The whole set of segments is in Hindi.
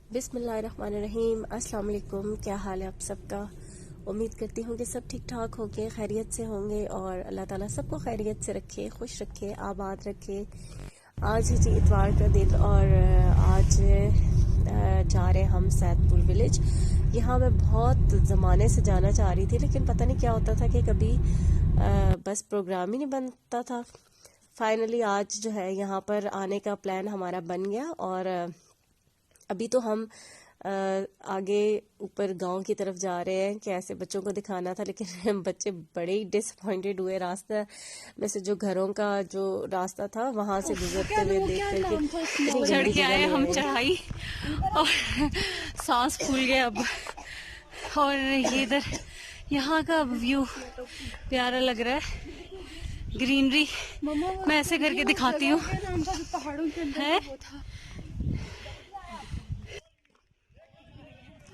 बिस्मिल्लाहिर्रहमानिर्रहीम। अस्सलाम वालेकुम। क्या हाल है आप सबका? उम्मीद करती हूँ कि सब ठीक ठाक होंगे, खैरियत से होंगे और अल्लाह ताला सबको खैरियत से रखे, खुश रखे, आबाद रखे। आज है जी इतवार का दिन और आज जा रहे हैं हम सैदपुर विलेज। यहाँ मैं बहुत ज़माने से जाना चाह रही थी, लेकिन पता नहीं क्या होता था कि कभी बस प्रोग्राम ही नहीं बनता था। फाइनली आज जो है यहाँ पर आने का प्लान हमारा बन गया और अभी तो हम आगे ऊपर गांव की तरफ जा रहे हैं कि ऐसे बच्चों को दिखाना था, लेकिन बच्चे बड़े ही डिसअपॉइंटेड हुए। रास्ता में से जो घरों का जो रास्ता था वहां से गुजरते हुए देख करके चढ़ के आए हम चढ़ाई और सांस फूल गए अब। और ये इधर यहाँ का व्यू प्यारा लग रहा है, ग्रीनरी। मैं ऐसे करके दिखाती हूँ है।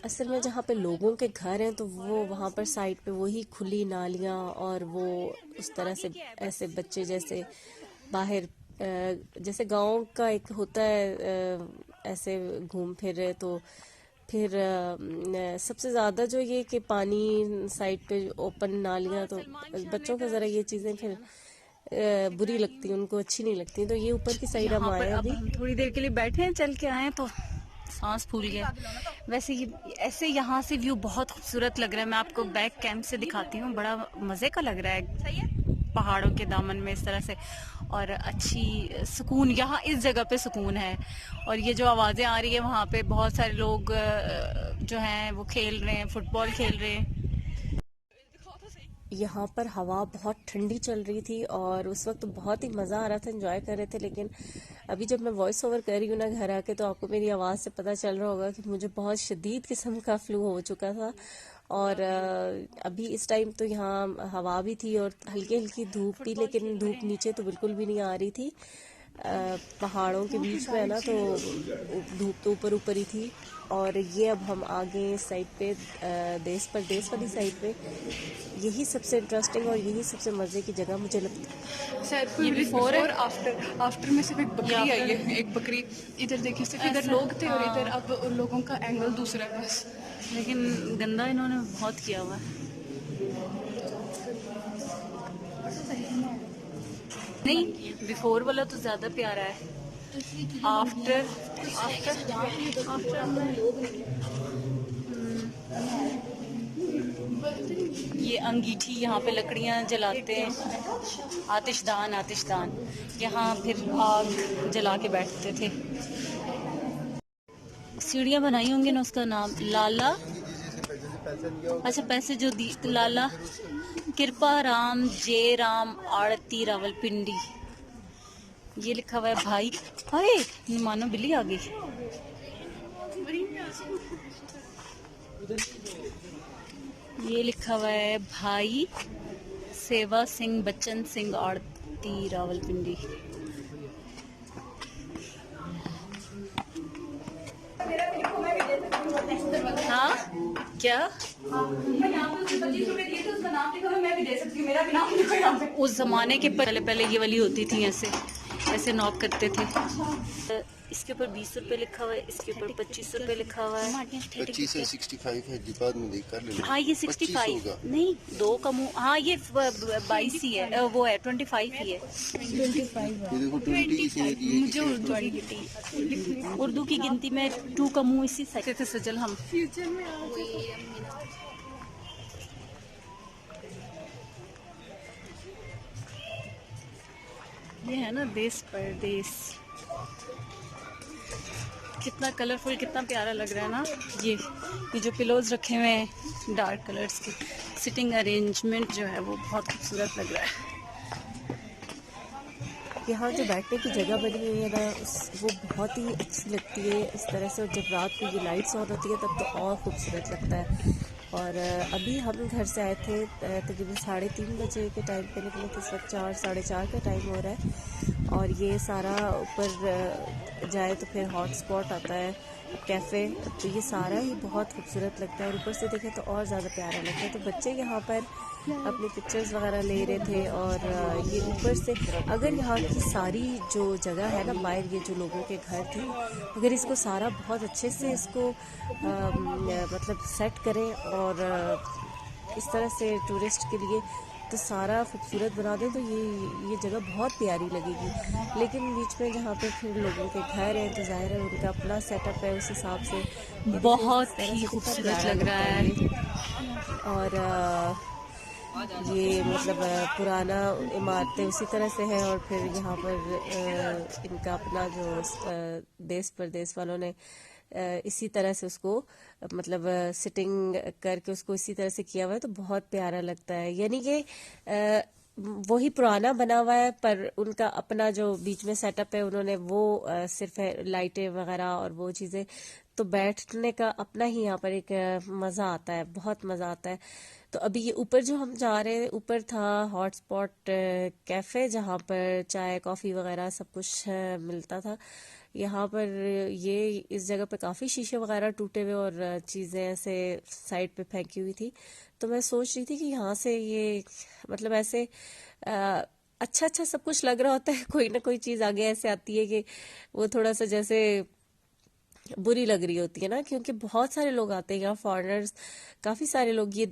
असल में जहाँ पे लोगों के घर हैं तो वो वहाँ पर साइड पे वही खुली नालियाँ और वो उस तरह से ऐसे बच्चे जैसे बाहर जैसे गांव का एक होता है ऐसे घूम फिर रहे। तो फिर सबसे ज़्यादा जो ये कि पानी साइड पे ओपन नालियाँ, तो बच्चों को ज़रा ये चीज़ें फिर बुरी लगती, उनको अच्छी नहीं लगती। तो ये ऊपर की साइड हम आए अब अभी। हम थोड़ी देर के लिए बैठे हैं, चल के आए तो सांस फूल गया। वैसे ये ऐसे यहाँ से व्यू बहुत खूबसूरत लग रहा है। मैं आपको बैक कैंप से दिखाती हूँ, बड़ा मजे का लग रहा है पहाड़ों के दामन में इस तरह से। और अच्छी सुकून, यहाँ इस जगह पे सुकून है। और ये जो आवाजें आ रही है, वहाँ पे बहुत सारे लोग जो हैं वो खेल रहे हैं, फुटबॉल खेल रहे हैं। यहाँ पर हवा बहुत ठंडी चल रही थी और उस वक्त बहुत ही मज़ा आ रहा था, एंजॉय कर रहे थे। लेकिन अभी जब मैं वॉइस ओवर कर रही हूँ ना घर आके, तो आपको मेरी आवाज़ से पता चल रहा होगा कि मुझे बहुत शदीद किस्म का फ्लू हो चुका था। और अभी इस टाइम तो यहाँ हवा भी थी और हल्की हल्की धूप थी, लेकिन धूप नीचे तो बिल्कुल भी नहीं आ रही थी। पहाड़ों के बीच में है ना, तो धूप तो ऊपर ऊपर ही थी। और ये अब हम आगे साइड पे देश परदेश वाली साइड पे, यही सबसे इंटरेस्टिंग और यही सबसे मजे की जगह मुझे लगती है। ये बिफोर और आफ्टर में सिर्फ एक बकरी आई है, एक बकरी। इधर देखिए सिर्फ इधर लोग थे और इधर अब लोगों का एंगल दूसरा है बस। लेकिन गंदा इन्होंने बहुत किया हुआ है। नहीं, बिफोर वाला तो ज्यादा प्यारा है। आफ्टर ये अंगीठी, यहाँ पे लकड़ियाँ जलाते हैं, आतिशदान यहाँ फिर आग जला के बैठते थे। सीढ़ियाँ बनाई होंगी ना, उसका नाम लाला, अच्छा पैसे जो दी, लाला कृपा राम जय राम आड़ती रावलपिंडी, ये लिखा हुआ है भाई। अरे मानो बिल्ली आ गई। ये लिखा हुआ है भाई सेवा सिंह बच्चन सिंह आड़ती रावलपिंडी। हाँ क्या उस जमाने के पहले ये वाली होती थी, ऐसे नॉक करते थे। इसके ऊपर 20 रुपए लिखा हुआ है, इसके ऊपर 25 रुपए लिखा हुआ है। 25 है, 65 है, बाद में देख कर लेना। हाँ ये 65 नहीं, दो का मुँह। हाँ ये 22 ही है, वो है 25 ही है। 25 ये देखो 20 मुझे उर्दू की गिनती में 2 का मुँह इसी साइड से सजल हम। ये है ना देश परदेश, कितना कलरफुल, कितना प्यारा लग रहा है ना। ये जो पिलोज रखे हुए हैं डार्क कलर्स की, सिटिंग अरेंजमेंट जो है वो बहुत खूबसूरत लग रहा है। यहाँ जो बैठने की जगह बनी हुई है ना, वो बहुत ही अच्छी लगती है इस तरह से। और जब रात को ये लाइट्स ऑन होती है तब तो और खूबसूरत लगता है। और अभी हम घर से आए थे तकरीबन 3:30 बजे के टाइम पे निकले थे। इस वक्त 4 साढ़े 4 का टाइम हो रहा है। और ये सारा ऊपर जाए तो फिर हॉट स्पॉट आता है कैफ़े, तो ये सारा ही बहुत खूबसूरत लगता है। और ऊपर से देखें तो और ज़्यादा प्यारा लगता है। तो बच्चे यहाँ पर अपनी पिक्चर्स वगैरह ले रहे थे। और ये ऊपर से अगर यहाँ की सारी जो जगह है ना बाहर, ये जो लोगों के घर थे, अगर इसको सारा बहुत अच्छे से इसको मतलब सेट करें और इस तरह से टूरिस्ट के लिए तो सारा खूबसूरत बना दें तो ये जगह बहुत प्यारी लगेगी। लेकिन बीच में जहाँ पे फिर लोगों के घर हैं तो जाहिर है उनका अपना सेटअप है, उस हिसाब से बहुत ही खूबसूरत लग रहा है। और ये मतलब पुराना इमारतें उसी तरह से है। और फिर यहाँ पर इनका अपना जो देश परदेश वालों ने इसी तरह से उसको मतलब सिटिंग करके उसको इसी तरह से किया हुआ है, तो बहुत प्यारा लगता है। यानी कि वही पुराना बना हुआ है पर उनका अपना जो बीच में सेटअप है उन्होंने वो सिर्फ है लाइटें वगैरह और वो चीज़ें, तो बैठने का अपना ही यहाँ पर एक मज़ा आता है, बहुत मज़ा आता है। तो अभी ये ऊपर जो हम जा रहे हैं, ऊपर था हॉटस्पॉट कैफ़े जहाँ पर चाय कॉफ़ी वगैरह सब कुछ मिलता था। यहाँ पर ये इस जगह पे काफ़ी शीशे वगैरह टूटे हुए और चीज़ें ऐसे साइड पे फेंकी हुई थी। तो मैं सोच रही थी कि यहाँ से ये मतलब ऐसे अच्छा अच्छा सब कुछ लग रहा होता है, कोई ना कोई चीज़ आगे ऐसे आती है कि वो थोड़ा सा जैसे बुरी लग रही होती है ना, क्योंकि बहुत सारे लोग आते हैं यहाँ, फॉरेनर्स काफ़ी सारे लोग ये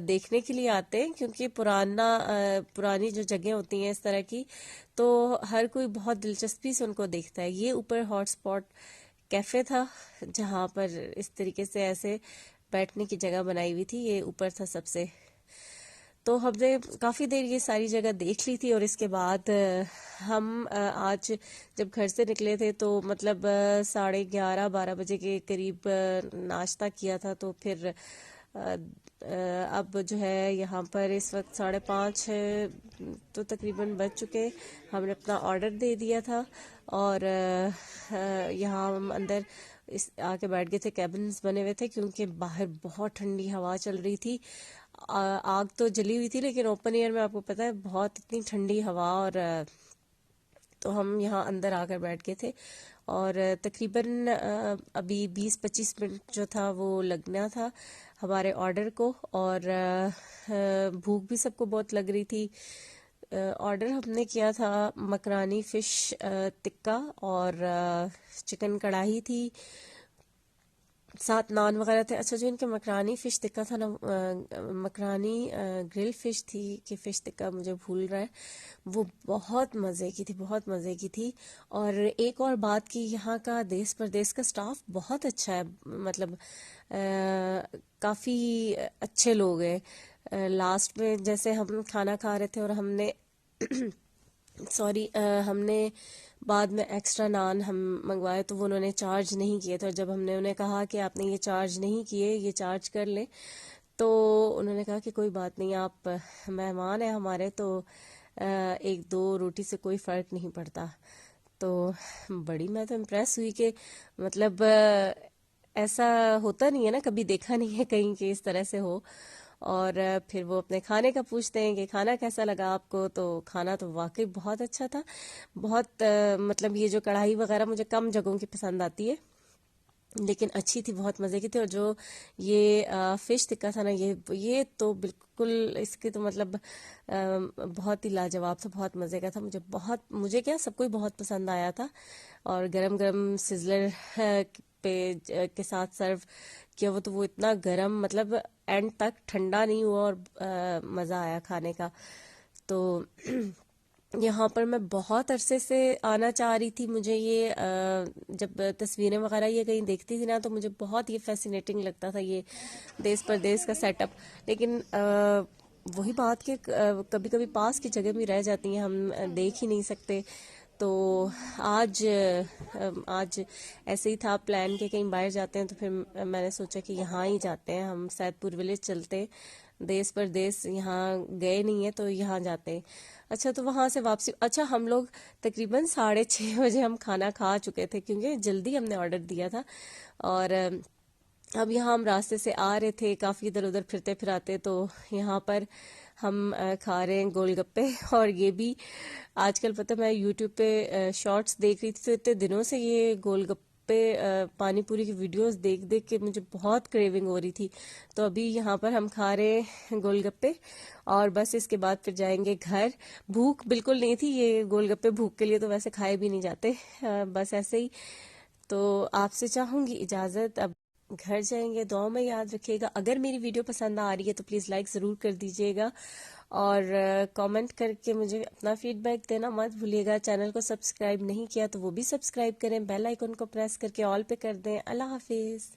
देखने के लिए आते हैं, क्योंकि पुरानी जो जगह होती हैं इस तरह की, तो हर कोई बहुत दिलचस्पी से उनको देखता है। ये ऊपर हॉटस्पॉट कैफ़े था जहाँ पर इस तरीके से ऐसे बैठने की जगह बनाई हुई थी, ये ऊपर था सबसे। तो हमने काफ़ी देर ये सारी जगह देख ली थी और इसके बाद हम आज जब घर से निकले थे तो मतलब 11:30-12 बजे के करीब नाश्ता किया था। तो फिर अब जो है यहाँ पर इस वक्त 5:30 तो तकरीबन बज चुके। हमने अपना ऑर्डर दे दिया था और यहाँ हम अंदर इस आके बैठ गए थे। कैबिन्स बने हुए थे क्योंकि बाहर बहुत ठंडी हवा चल रही थी। आग तो जली हुई थी लेकिन ओपन एयर में आपको पता है बहुत इतनी ठंडी हवा। और तो हम यहाँ अंदर आकर बैठ गए थे और तकरीबन अभी 20-25 मिनट जो था वो लगना था हमारे ऑर्डर को। और भूख भी सबको बहुत लग रही थी। ऑर्डर हमने किया था मकरानी फ़िश टिक्का और चिकन कढ़ाई थी, साथ नान वगैरह थे। अच्छा, जो इनके मकरानी फ़िश टिक्का था ना, मकरानी ग्रिल फ़िश थी कि फ़िश टिक्का मुझे भूल रहा है, वो बहुत मज़े की थी, बहुत मज़े की थी। और एक और बात कि यहाँ का देश परदेश का स्टाफ बहुत अच्छा है, मतलब काफ़ी अच्छे लोग हैं। लास्ट में जैसे हम खाना खा रहे थे और हमने हमने बाद में एक्स्ट्रा नान हम मंगवाए तो वो उन्होंने चार्ज नहीं किए थे। और जब हमने उन्हें कहा कि आपने ये चार्ज नहीं किए, ये चार्ज कर लें, तो उन्होंने कहा कि कोई बात नहीं, आप मेहमान हैं हमारे, तो 1-2 रोटी से कोई फ़र्क नहीं पड़ता। तो मैं तो इम्प्रेस हुई कि मतलब ऐसा होता नहीं है ना, कभी देखा नहीं है कहीं कि इस तरह से हो। और फिर वो अपने खाने का पूछते हैं कि खाना कैसा लगा आपको। तो खाना तो वाकई बहुत अच्छा था, बहुत मतलब ये जो कढ़ाई वगैरह मुझे कम जगहों की पसंद आती है लेकिन अच्छी थी, बहुत मज़े की थी। और जो ये फ़िश टिक्का था ना, ये तो बिल्कुल इसके तो मतलब बहुत ही लाजवाब था, बहुत मज़े का था। मुझे क्या सबको ही बहुत पसंद आया था। और गरम गरम सिजलर के साथ सर्व किया वो, तो वो इतना गरम मतलब एंड तक ठंडा नहीं हुआ और मज़ा आया खाने का। तो यहाँ पर मैं बहुत अरसे से आना चाह रही थी। मुझे ये जब तस्वीरें वगैरह ये कहीं देखती थी ना, तो मुझे बहुत ये फैसिनेटिंग लगता था ये देश परदेश का सेटअप। लेकिन वही बात कि कभी कभी पास की जगह भी रह जाती हैं, हम देख ही नहीं सकते। तो आज ऐसे ही था प्लान के कहीं बाहर जाते हैं, तो फिर मैंने सोचा कि यहाँ ही जाते हैं, हम सैदपुर विलेज चलते हैं। देश परदेश यहाँ गए नहीं है तो यहाँ जाते हैं। अच्छा, तो वहाँ से वापसी, अच्छा हम लोग तकरीबन 6:30 बजे हम खाना खा चुके थे क्योंकि जल्दी हमने ऑर्डर दिया था। और अब यहाँ हम रास्ते से आ रहे थे, काफ़ी इधर उधर फिरते फिराते, तो यहाँ पर हम खा रहे हैं गोलगप्पे। और ये भी आजकल पता, मैं यूट्यूब पे शॉर्ट्स देख रही थी तो इतने दिनों से ये गोलगप्पे पानी पूरी की वीडियोस देख देख के मुझे बहुत क्रेविंग हो रही थी। तो अभी यहाँ पर हम खा रहे हैं गोलगप्पे और बस इसके बाद फिर जाएंगे घर। भूख बिल्कुल नहीं थी, ये गोलगप्पे भूख के लिए तो वैसे खाए भी नहीं जाते, बस ऐसे ही। तो आपसे चाहूंगी इजाजत, अब घर जाएंगे। दुआ में याद रखिएगा। अगर मेरी वीडियो पसंद आ रही है तो प्लीज़ लाइक ज़रूर कर दीजिएगा और कमेंट करके मुझे अपना फीडबैक देना मत भूलिएगा। चैनल को सब्सक्राइब नहीं किया तो वो भी सब्सक्राइब करें, बेल आइकन को प्रेस करके ऑल पे कर दें। अल्लाह हाफिज़।